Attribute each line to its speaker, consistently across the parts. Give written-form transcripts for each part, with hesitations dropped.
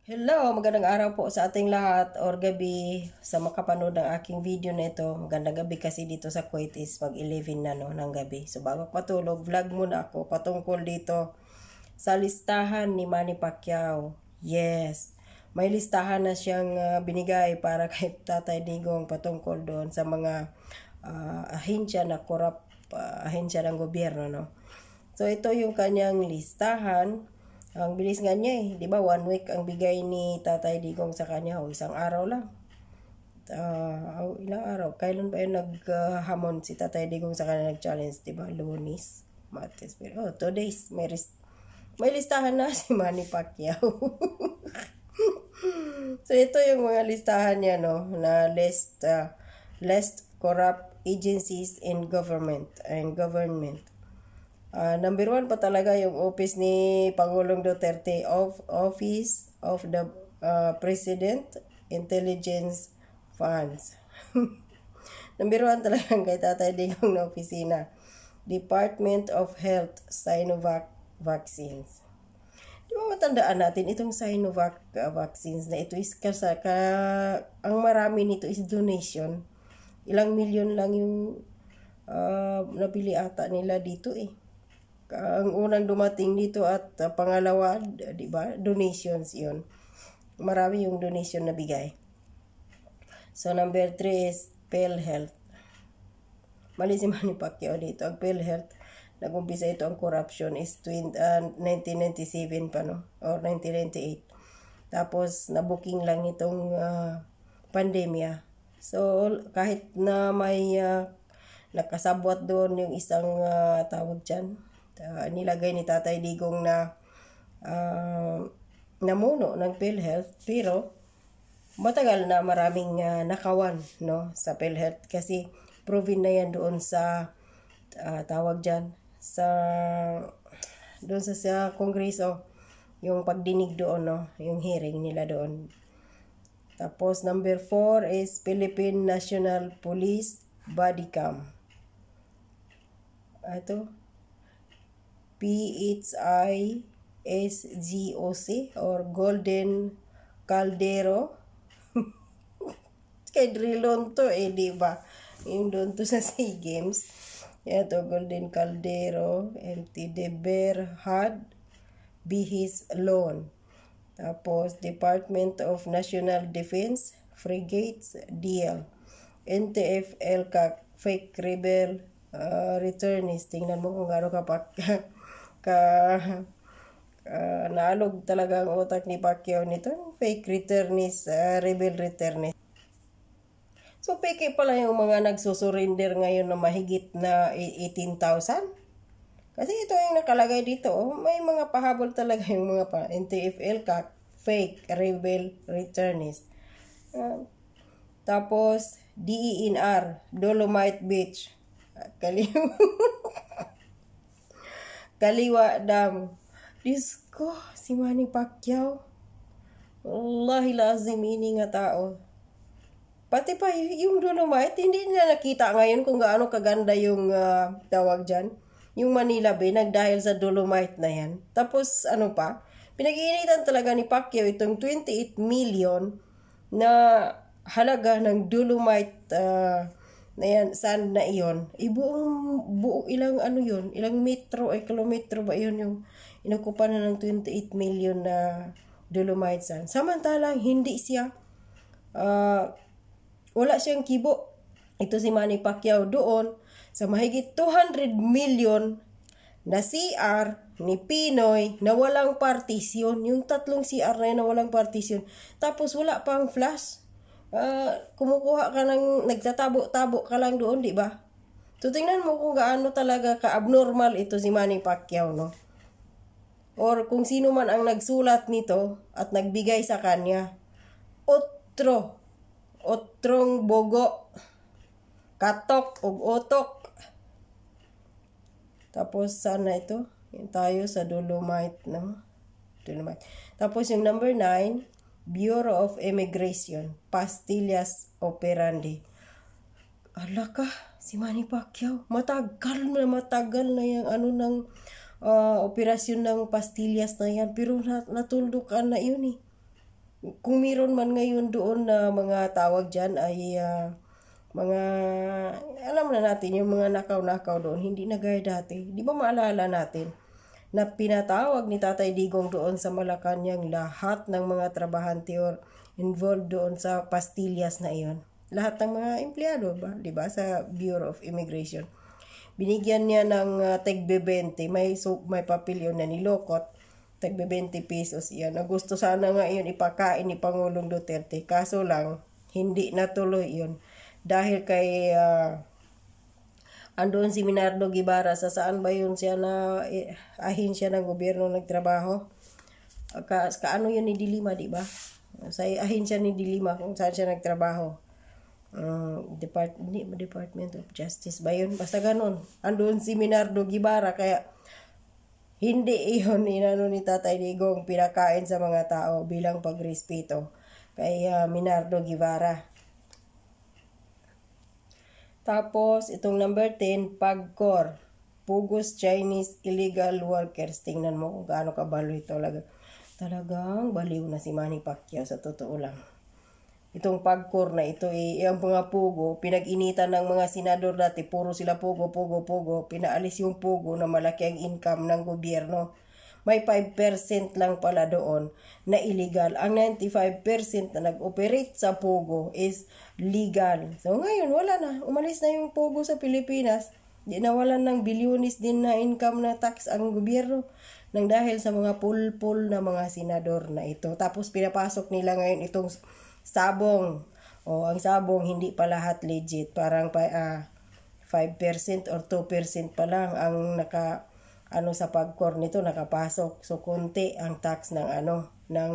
Speaker 1: Hello, magandang araw po sa ating lahat or gabi sa makapanood ng aking video na ito. Magandang gabi kasi dito sa Kuwait is mag-11 na no, ng gabi. So bago matulog, vlog muna ako patungkol dito sa listahan ni Manny Pacquiao. Yes, may listahan na siyang binigay para kay Tatay Digong patungkol doon sa mga ahensya na korap, ahensya ng gobyerno. No? So ito yung kanyang listahan. Ang bilis nga niya eh. Di ba 1 week ang bigay ni Tatay Digong sa kanya. O isang araw lang. Ilang araw. Kailan ba yung naghamon si Tatay Digong sa kanya nag-challenge? Di ba? Lunes, Martes. Pero 2 days. May listahan na si Manny Pacquiao. So ito yung mga listahan niya no. Na list corrupt agencies in government. Number 1 pa talaga yung office ni Pangulong Duterte of Office of the President Intelligence Funds. Number 1 talagang kay Tatay Digong na opisina. Department of Health Sinovac Vaccines. Di ba matandaan natin itong Sinovac vaccines na ito is ang marami nito is donation. Ilang milyon lang yung nabili ata nila dito eh. Ang unang dumating dito at pangalawa, di ba? Donations 'yon. Marami yung donation na bigay. So number 3 is PhilHealth. Mali si Manny Pacquiao dito. Ang PhilHealth, nag-umpisa ito ang corruption is 1997 pa no or 1998. Tapos na-booking lang itong pandemya. So kahit na may nakasabwat doon yung isang tawag dyan, nilagay ni Tatay Digong na namuno ng PhilHealth, pero matagal na maraming nakawan no sa PhilHealth kasi proven na yan doon sa tawag dyan doon sa Kongreso, yung pagdinig doon no, yung hearing nila doon. Tapos number 4 is Philippine National Police Body Cam. Ito PHISGOC or Golden Caldero. Kay Drilon to eh, di ba? Yung doon to sa SEA Games. Ito, Golden Caldero, MT De Berhad, Bihis Loan. Tapos, Department of National Defense, Frigates, DL. NTF, LCAC, Fake Rebel, Returnees. Tingnan mo kung gano'n naalog talaga ang utak ni Pacquiao nito. Fake returnees, rebel returnees. So, peke pala yung mga nagsusurrender ngayon na mahigit na 18,000. Kasi ito yung nakalagay dito. Oh. May mga pahabol talaga yung mga NTF, LCAC, fake rebel returnees. Tapos, DENR, Dolomite Beach. Kaliwa Dam. Diyos ko, si Manny Pacquiao. Wallahi lazim, ini nga tao. Pati pa yung Dolomite, hindi nila nakita ngayon kung gaano kaganda yung tawag dyan. Yung Manila Bay, nagdahil sa Dolomite na yan. Tapos ano pa, pinag-iinitan talaga ni Pacquiao itong 28 million na halaga ng Dolomite na yan, sand na iyon, buong ilang ano yun, ilang metro ay kilometro ba yun yung inakupan na ng 28 million na Dolomite sand. Samantalang hindi siya, wala siyang kibo. Ito si Manny Pacquiao doon sa mahigit 200 million na CR ni Pinoy na walang partisyon. Yung 3 CR na walang partisyon. Tapos wala pang flash. Kumukuha ka ng nagtatabo-tabo ka lang doon, di ba? So tingnan mo kung gaano talaga ka-abnormal ito si Manny Pacquiao, no? Or kung sino man ang nagsulat nito at nagbigay sa kanya. Otrong bogo, katok ug otok. Tapos sana ito, yung tayo sa Dolomite, no? Dolomite. Tapos yung number 9, Bureau of Immigration, Pastillas Operandi. Ala ka, si Manny Pacquiao, matagal na yung operasyon ng pastillas na yan, pero natuldukan na yun eh. Kung meron man ngayon doon na mga tawag dyan ay mga, alam na natin yung mga nakaw-nakaw doon, hindi na gaya dati. Di ba maalala natin na pinatawag ni Tatay Digong doon sa Malacanang lahat ng mga trabahante or involved doon sa pastillas na iyon. Lahat ng mga empleyado ba, di ba, sa Bureau of Immigration. Binigyan niya ng tagbe 20, may papel yun na nilokot. Tagbe 20 pesos iyan. Gusto sana nga iyon ipakain ni Pangulong Duterte. Kaso lang, hindi natuloy iyon. Dahil kay andun si Minardo Guevara, sa saan ba yun siya na ahinsya ng gobyerno nagtrabaho? Kaano yun ni Dilima, di ba? Sa ahinsya ni Dilima kung saan siya nagtrabaho. Department of Justice ba yun? Basta ganun. Andun si Minardo Guevara, kaya hindi iyon inano ni Tatay Digong pinakain sa mga tao bilang pagrespeto kay Minardo Guevara. Tapos, itong number 10, PAGCOR, Pugos Chinese Illegal Workers. Tingnan mo kung gaano kabalo ito. Talagang baliw na si Manny Pacquiao sa totoo lang. Itong PAGCOR na ito, yung mga pugo, pinag-initan ng mga senador dati, puro sila pugo. Pinaalis yung pugo na malaki ang income ng gobyerno. May 5% lang pala doon na illegal. Ang 95% na nag-operate sa pugo is legal. So ngayon, wala na. Umalis na yung pugo sa Pilipinas. Di nawalan ng bilyonis din na income na tax ang gobyerno nang dahil sa mga pulpul na mga senador na ito. Tapos pinapasok nila ngayon itong sabong. Ang sabong hindi pa lahat legit. Parang 5% or 2% pa lang ang sa PAGCOR nito nakapasok. So konti ang tax ng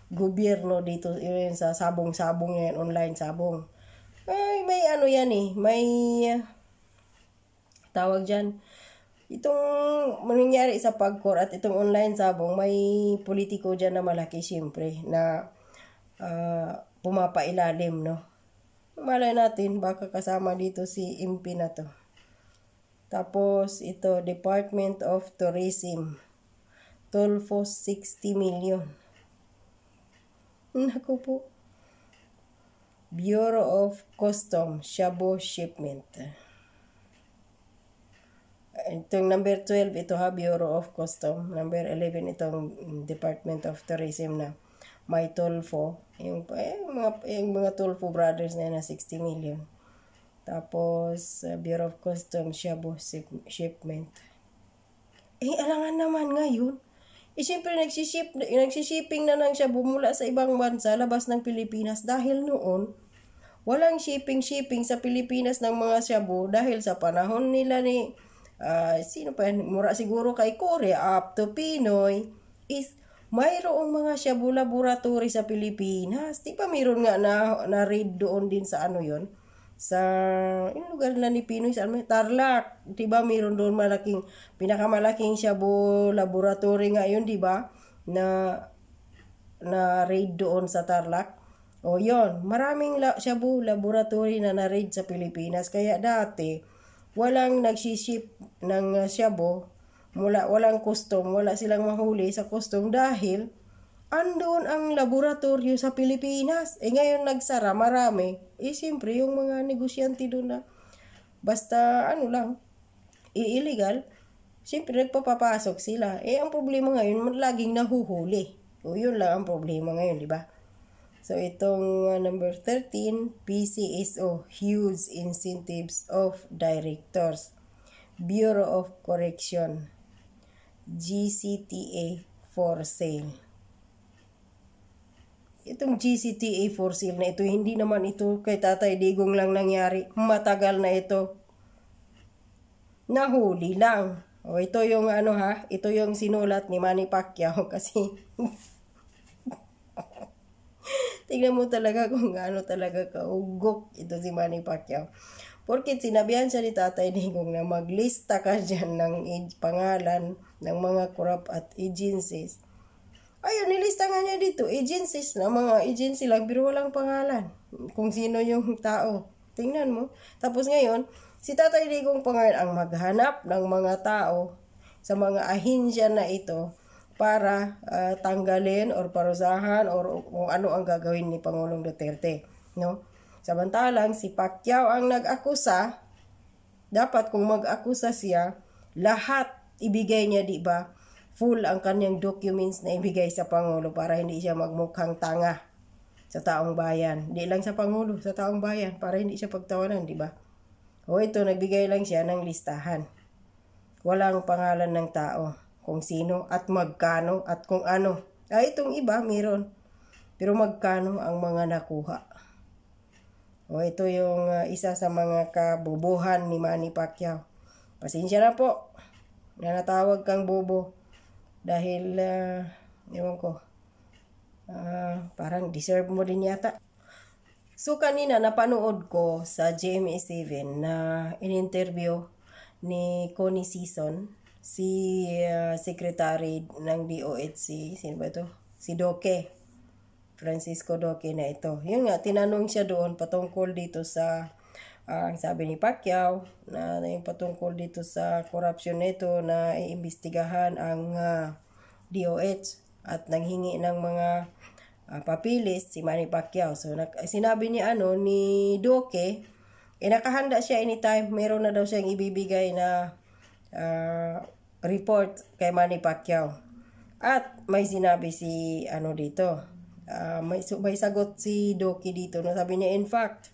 Speaker 1: gobyerno dito yun sa sabong-sabong yan, online sabong. Ay, may yan may tawag diyan. Itong mangyayari sa PAGCOR at itong online sabong, may politiko diyan na malaki siyempre na pumapailalim, no? Malay natin, baka kasama dito si MP na to. Tapos, ito, Department of Tourism. Tulfo, 60 million. Naku po. Bureau of Customs, Shabu Shipment. Itong number 12, ito Bureau of Customs. Number 11, itong Department of Tourism na may Tulfo. Yung mga Tulfo brothers na 60 million. Tapos, Bureau of Customs, Shabu Shipment. Alangan naman ngayon. Siyempre, nagsishipping na ng shabu mula sa ibang bansa, labas ng Pilipinas. Dahil noon, walang shipping sa Pilipinas ng mga shabu dahil sa panahon nila ni, sino pa yan? Mura siguro kay Korea, up to Pinoy, is mayroong mga shabu laboratory sa Pilipinas. Di ba mayroon nga na raid doon din sa yon? Sa yung lugar na ni Pinoy sa Tarlac, 'di ba? Mayroon doon pinakamalaking shabu laboratory nga 'yun, 'di ba? Na raid doon sa Tarlac. Yon, maraming shabu laboratory na raid sa Pilipinas. Kaya dati walang nagsiship ng shabu, walang custom, wala silang mahuli sa custom dahil andun ang laboratorio sa Pilipinas. Ngayon nagsara, marami. Siyempre, yung mga negosyante doon na basta illegal, siyempre nagpapapasok sila. Ang problema ngayon, laging nahuhuli. Yun lang ang problema ngayon, di ba? So, itong number 13, PCSO, Huge Incentives of Directors. Bureau of Correction, GCTA for sale. Itong GCTA for sale na ito, hindi naman ito kay Tatay Digong lang nangyari. Matagal na ito. Nahuli lang. Ito yung ito yung sinulat ni Manny Pacquiao kasi tingnan mo talaga kung gaano talaga kaugok ito si Manny Pacquiao. Porque sinabihan siya ni Tatay Digong na maglista ka dyan ng pangalan ng mga corrupt at agencies. Ayun, nilista nga niya dito, agencies na, mga agency lang, pero walang pangalan. Kung sino yung tao. Tingnan mo. Tapos ngayon, si Tatay Digong pa ngayon ang maghanap ng mga tao sa mga ahensya na ito para tanggalin or parusahan or kung ano ang gagawin ni Pangulong Duterte, no? Samantalang si Pacquiao ang nag-akusa, dapat kung mag-akusa siya, lahat ibigay niya, di ba? Full ang kanyang documents na ibigay sa Pangulo para hindi siya magmukhang tanga sa taong bayan. Di lang sa Pangulo, sa taong bayan, para hindi siya pagtawanan, di ba? O ito, nagbigay lang siya ng listahan. Walang pangalan ng tao, kung sino at magkano at kung ano. Itong iba, meron. Pero magkano ang mga nakuha? O ito yung isa sa mga kabubuhan ni Manny Pacquiao. Pasensya na po na natawag kang bobo. Dahil, ewan ko, parang deserve mo din yata. So kanina napanood ko sa GMA7 na in-interview ni Connie Season, si Secretary ng DOHC, sino ba ito? Si Doke, Francisco Doke na ito. Yun nga, tinanong siya doon patungkol dito sa, ang sabi ni Pacquiao, na yung patungkol dito sa corruption nito na iimbestigahan ang DOH at nanghingi ng mga papilis si Manny Pacquiao. So sinabi ni Doke, nakahanda siya anytime, meron na daw siyang ibibigay na report kay Manny Pacquiao. At may sinabi si dito, may sagot si Doki dito, no? Sabi niya, in fact,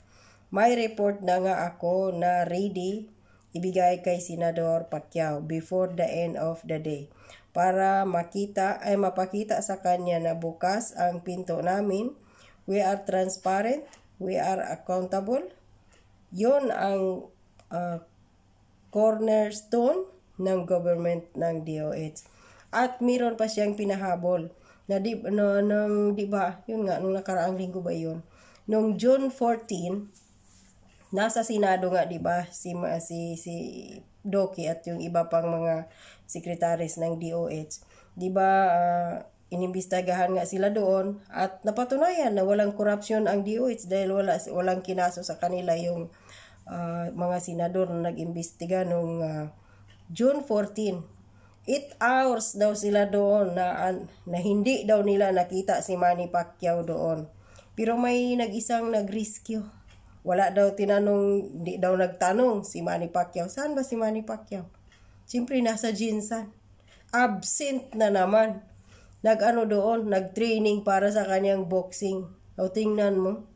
Speaker 1: may report na nga ako na ready ibigay kay Senador Pacquiao before the end of the day para mapakita sa kanya na bukas ang pinto namin. We are transparent, we are accountable. Yun ang cornerstone ng government ng DOH. At meron pa siyang pinahabol na di ba, yun nga, nung nakaraang linggo ba yun? Nung June 14, nasa Senado nga, di ba, si Doki at yung iba pang mga secretaries ng DOH. Di ba, inimbestagahan nga sila doon at napatunayan na walang korupsyon ang DOH dahil walang kinaso sa kanila yung mga senador na nag-imbestiga nung June 14. 8 hours daw sila doon na hindi daw nila nakita si Manny Pacquiao doon. Pero may nag-isang nag-rescue. Wala daw tinanong, di daw nagtanong si Manny Pacquiao. Saan ba si Manny Pacquiao? Siyempre nasa Jinsan. Absent na naman. Doon, nag-training para sa kanyang boxing. O tingnan mo,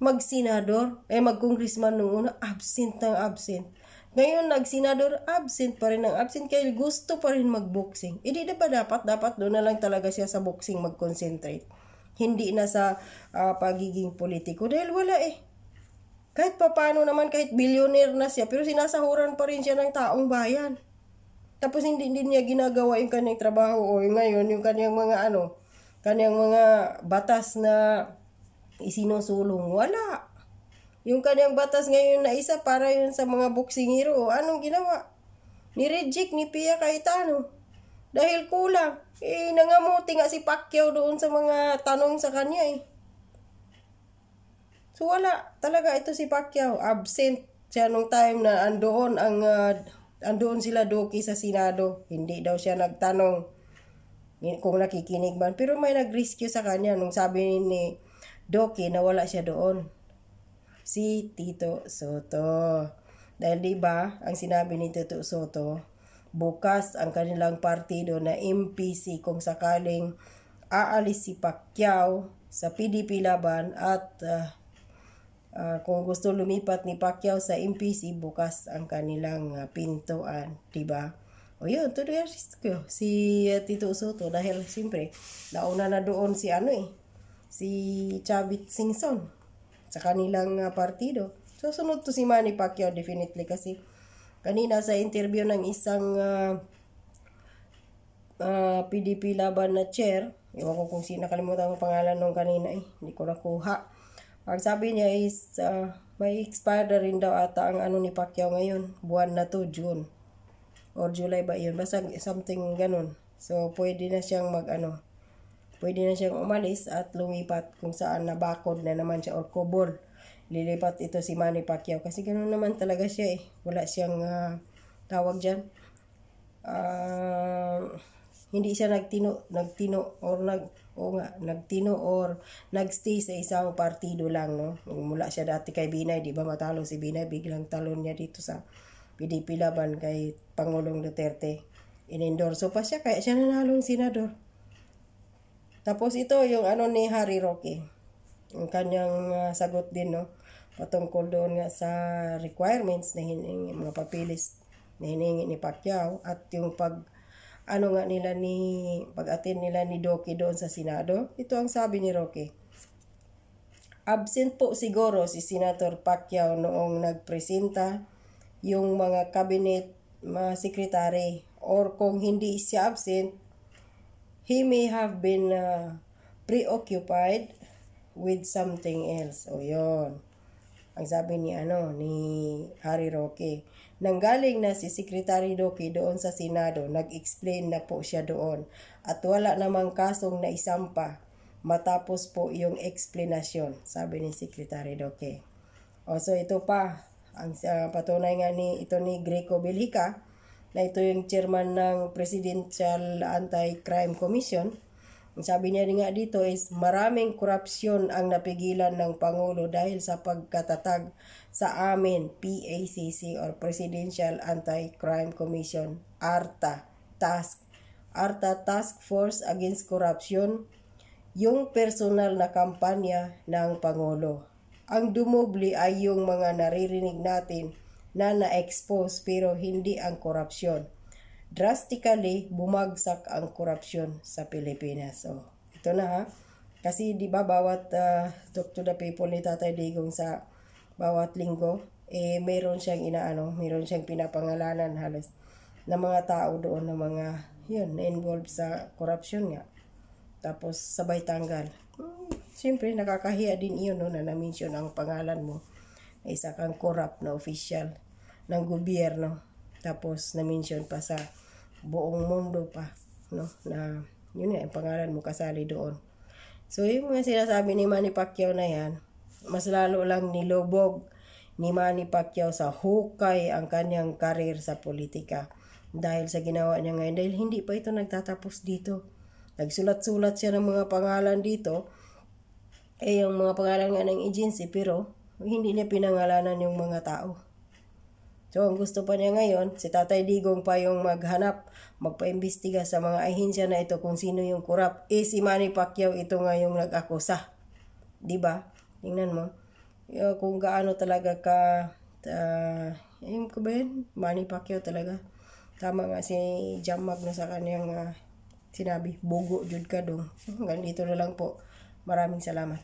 Speaker 1: mag-senador, mag-congressman nung una, absent ng absent. Ngayon, nag-senador, absent pa rin ng absent kaya gusto pa rin mag-boxing. Di ba dapat doon na lang talaga siya sa boxing mag-concentrate. Hindi na sa pagiging politiko. Dahil wala Kahit papano naman, kahit billionaire na siya, pero sinasahuran pa rin siya ng taong bayan. Tapos hindi niya ginagawa yung kanyang trabaho o ngayon, yung kanyang mga kanyang mga batas na isinusulong. Wala. Yung kanyang batas ngayon na isa para yun sa mga boxing hero. Anong ginawa? Ni-reject ni Pia Cayetano. Dahil kulang. Nangamuti nga si Pacquiao doon sa mga tanong sa kanya So wala. Talaga ito si Pacquiao. Absent siya nung time na andoon sila Doki sa Senado. Hindi daw siya nagtanong kung nakikinig man. Pero may nag-rescue sa kanya nung sabi ni Doki na wala siya doon. Si Tito Soto. Dahil diba, ang sinabi ni Tito Soto, bukas ang kanilang partido na MPC kung sakaling aalis si Pacquiao sa PDP Laban at kung gusto lumipat ni Pacquiao sa MPC, bukas ang kanilang pintuan. Diba? O yun, to the rescue, si Tito Soto dahil siyempre, nauna na doon si si Chavit Singson sa kanilang partido. So, sunod to si Manny Pacquiao definitely kasi kanina sa interview ng isang PDP Laban na chair, ewan ko kung sino, nakalimutan ang pangalan nung kanina hindi ko nakuha. Ang sabi niya is may expire na rin daw ata ang ni Pacquiao ngayon, buwan na to, June or July ba yun, basta something ganun. So, pwede na siyang pwede na siyang umalis at lumipat kung saan nabakod na naman siya or kubol. Lilipat ito si Manny Pacquiao kasi ganoon naman talaga siya Wala siyang tawag dyan. hindi siya nagtino or nagstay sa isang partido lang, no? Mula siya dati kay Binay, di ba matalo si Binay, biglang talon niya dito sa PDP laban kay Pangulong Duterte. Inendorso pa siya, kaya siya nanalong senador. Tapos ito yung ni Harry Roque. Ang kanyang sagot din, no? Patungkol doon nga sa requirements na hiningi, mga papilis na hiningi ni Pacquiao at yung pag-attend nila ni Doki doon sa Senado. Ito ang sabi ni Roque. Absent po siguro si Senator Pacquiao noong nagpresenta yung mga cabinet secretary, or kung hindi siya absent, he may have been preoccupied with something else. O yun. Ang sabi ni Harry Roque. Nanggaling na si Secretary Doki doon sa Senado, nag-explain na po siya doon. At wala namang kasong na isampa matapos po yung explanation, sabi ni Secretary Doki. So ito pa, ang patunay nga ni Greco Belhica, na ito yung chairman ng Presidential Anti-Crime Commission. Ang sabi niya nga dito is maraming korupsyon ang napigilan ng Pangulo dahil sa pagkatatag sa amin PACC or Presidential Anti-Crime Commission, ARTA Task Force Against Corruption, yung personal na kampanya ng Pangulo. Ang dumubli ay yung mga naririnig natin na na-expose pero hindi ang korupsyon. Drastically bumagsak ang korupsyon sa Pilipinas. So, ito na ha. Kasi di ba bawat Talk to the People ni Tatay Digong sa bawat linggo, mayroon siyang mayroon siyang pinapangalanan halos na mga tao doon na mga na-involved sa korupsyon nga. Tapos sabay tanggal. Siyempre nakakahiya din iyon, no, na na-mention ang pangalan mo. Isa kang corrupt na official ng gobyerno. Tapos na-mention pa sa buong mundo pa, no, na yun nga, ang pangalan mo kasali doon. So yung mga sinasabi ni Manny Pacquiao na yan, mas lalo lang nilubog ni Manny Pacquiao sa hukay ang kanyang karir sa politika dahil sa ginawa niya ngayon, dahil hindi pa ito nagtatapos dito. Nagsulat-sulat siya ng mga pangalan dito, yung mga pangalan nga ng agency, pero hindi niya pinangalanan yung mga tao. So, ang gusto pa niya ngayon, si Tatay Digong pa yung magpaimbestiga sa mga ahensya na ito kung sino yung corrupt. Si Manny Pacquiao ito nga yung nag-akusa. Diba? Tingnan mo. Kung gaano talaga yung Manny Pacquiao talaga. Tama nga si Jam Magno sa kanyang sinabi, bugo jud ka dong. Hanggang dito na lang po. Maraming salamat.